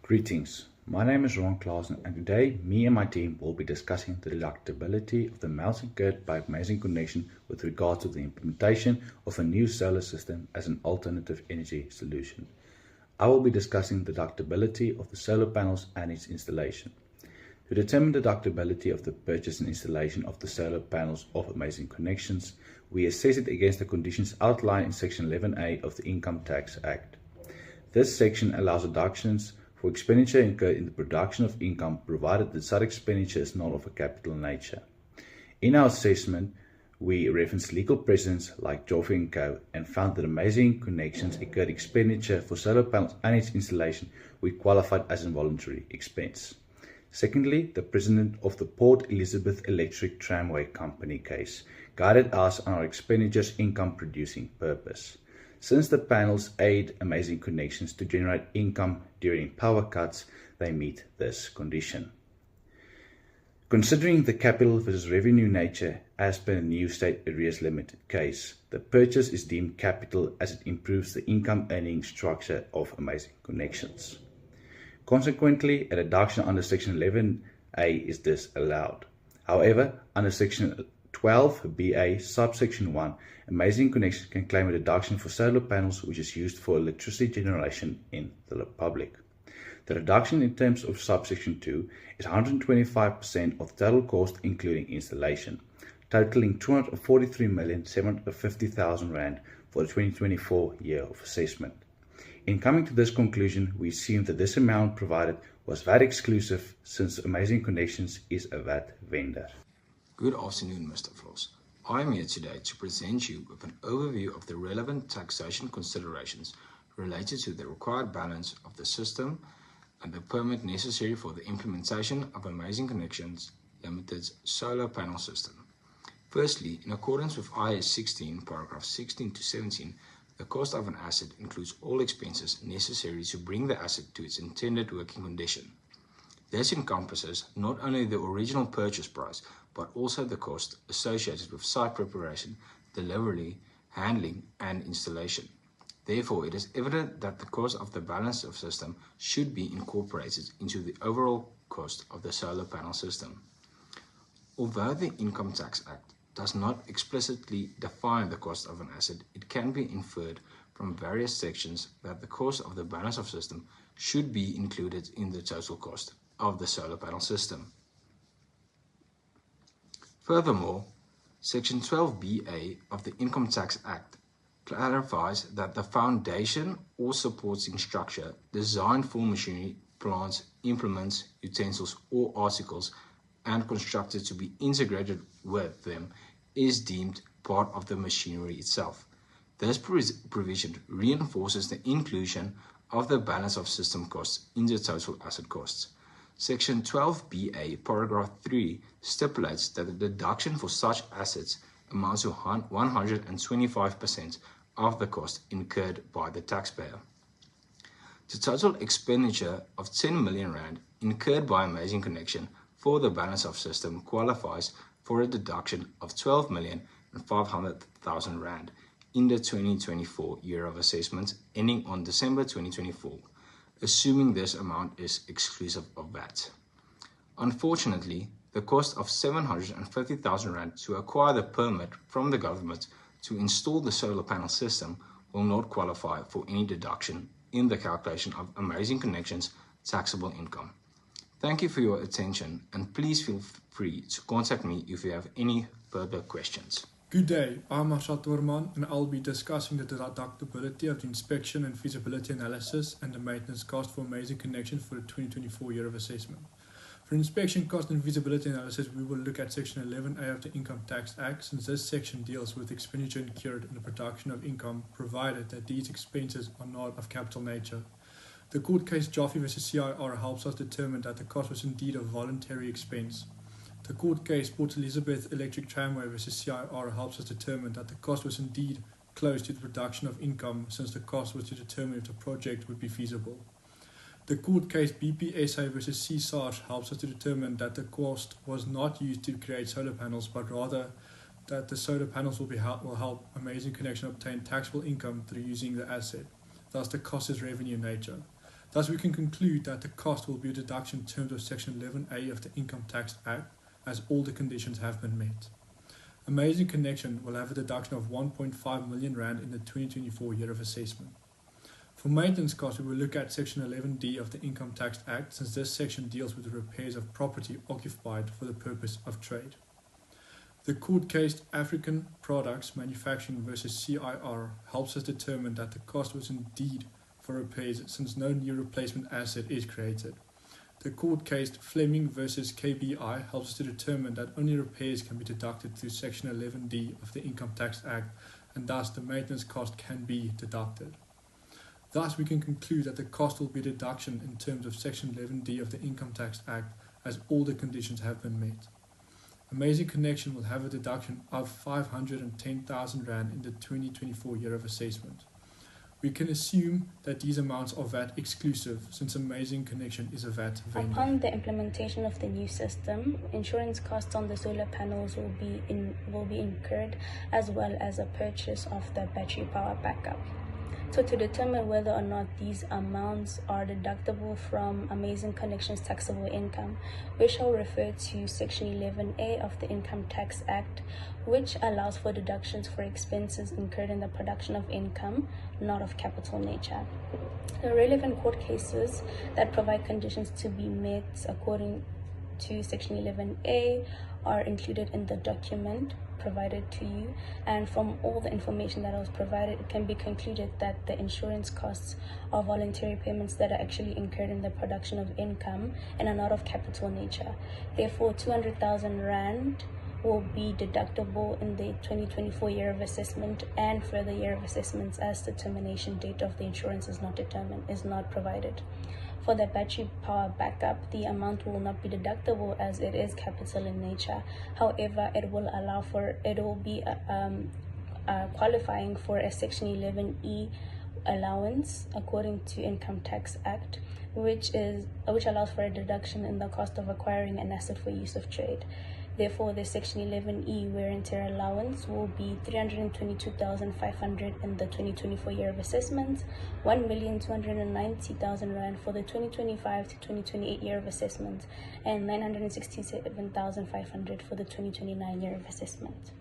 Greetings, my name is Ron Klaasen and today me and my team will be discussing the deductibility of the amounts incurred by Amazing Connection with regard to the implementation of a new solar system as an alternative energy solution. I will be discussing the deductibility of the solar panels and its installation. To determine the deductibility of the purchase and installation of the solar panels of Amazing Connections, we assess it against the conditions outlined in Section 11A of the Income Tax Act. This section allows deductions for expenditure incurred in the production of income, provided that such expenditure is not of a capital nature. In our assessment, we referenced legal precedents like Joffrey & Co. and found that Amazing Connections incurred expenditure for solar panels and its installation which qualified as involuntary expense. Secondly, the precedent of the Port Elizabeth Electric Tramway Company case guided us on our expenditures income-producing purpose. Since the panels aid Amazing Connections to generate income during power cuts, they meet this condition. Considering the capital versus revenue nature as per the new state arrears limited case, the purchase is deemed capital as it improves the income earning structure of Amazing Connections. Consequently, a deduction under Section 11A is disallowed. However, under Section 12BA subsection 1, Amazing Connections can claim a deduction for solar panels which is used for electricity generation in the public. The reduction in terms of subsection 2 is 125% of the total cost including installation, totaling R243,750,000 for the 2024 year of assessment. In coming to this conclusion, we assume that this amount provided was VAT exclusive since Amazing Connections is a VAT vendor. Good afternoon, Mr. Vlos. I am here today to present you with an overview of the relevant taxation considerations related to the required balance of the system and the permit necessary for the implementation of Amazing Connections Limited's solar panel system. Firstly, in accordance with IAS 16, paragraph 16 to 17, the cost of an asset includes all expenses necessary to bring the asset to its intended working condition. This encompasses not only the original purchase price, but also the cost associated with site preparation, delivery, handling, and installation. Therefore, it is evident that the cost of the balance of system should be incorporated into the overall cost of the solar panel system. Although the Income Tax Act does not explicitly define the cost of an asset, it can be inferred from various sections that the cost of the balance of system should be included in the total cost of the solar panel system. Furthermore, Section 12BA of the Income Tax Act clarifies that the foundation or supporting structure designed for machinery, plants, implements, utensils, or articles and constructed to be integrated with them is deemed part of the machinery itself. This provision reinforces the inclusion of the balance of system costs in the total asset costs. Section 12BA, paragraph 3 stipulates that the deduction for such assets amounts to 125% of the cost incurred by the taxpayer. The total expenditure of R10 million incurred by Amazing Connection for the balance of system qualifies for a deduction of R12,500,000 in the 2024 year of assessment ending on December 2024. Assuming this amount is exclusive of VAT. Unfortunately, the cost of R750,000 to acquire the permit from the government to install the solar panel system will not qualify for any deduction in the calculation of Amazing Connections taxable income. Thank you for your attention and please feel free to contact me if you have any further questions. Good day, I'm Marshal Torman and I'll be discussing the deductibility of the inspection and feasibility analysis and the maintenance cost for Amazing Connection for the 2024 year of assessment. For inspection cost and feasibility analysis, we will look at Section 11A of the Income Tax Act, since this section deals with expenditure incurred in the production of income, provided that these expenses are not of capital nature. The court case Joffrey v. CIR helps us determine that the cost was indeed a voluntary expense. The court case Port Elizabeth Electric Tramway v. CIR helps us determine that the cost was indeed close to the production of income, since the cost was to determine if the project would be feasible. The court case BPSA v. CSARS helps us to determine that the cost was not used to create solar panels, but rather that the solar panels will help Amazing Connection obtain taxable income through using the asset. Thus, the cost is revenue in nature. Thus, we can conclude that the cost will be a deduction in terms of Section 11A of the Income Tax Act, as all the conditions have been met. Amazing Connection will have a deduction of R1.5 million in the 2024 year of assessment. For maintenance costs, we will look at Section 11D of the Income Tax Act, since this section deals with the repairs of property occupied for the purpose of trade. The court case African Products Manufacturing versus CIR helps us determine that the cost was indeed for repairs, since no new replacement asset is created. The court case Fleming versus KBI helps us to determine that only repairs can be deducted through Section 11D of the Income Tax Act, and thus the maintenance cost can be deducted. Thus, we can conclude that the cost will be a deduction in terms of Section 11D of the Income Tax Act, as all the conditions have been met. Amazing Connection will have a deduction of R510,000 in the 2024 year of assessment. We can assume that these amounts are VAT exclusive, since Amazing Connection is a VAT vendor. Upon the implementation of the new system, insurance costs on the solar panels will be incurred, as well as a purchase of the battery power backup. So to determine whether or not these amounts are deductible from Amazing Connection's taxable income, we shall refer to Section 11A of the Income Tax Act, which allows for deductions for expenses incurred in the production of income, not of capital nature. The relevant court cases that provide conditions to be met according to Section 11A are included in the document provided to you, and from all the information that was provided, it can be concluded that the insurance costs are voluntary payments that are actually incurred in the production of income and are not of capital nature. Therefore, 200,000 Rand will be deductible in the 2024 year of assessment and further year of assessments, as the termination date of the insurance is not provided. For the battery power backup, the amount will not be deductible as it is capital in nature. However, it will be qualifying for a Section 11E allowance according to Income Tax Act, which allows for a deduction in the cost of acquiring an asset for use of trade. Therefore, the Section 11E wear and tear allowance will be 322,500 in the 2024 year of assessment, 1,290,000 Rand for the 2025 to 2028 year of assessment, and 967,500 for the 2029 year of assessment.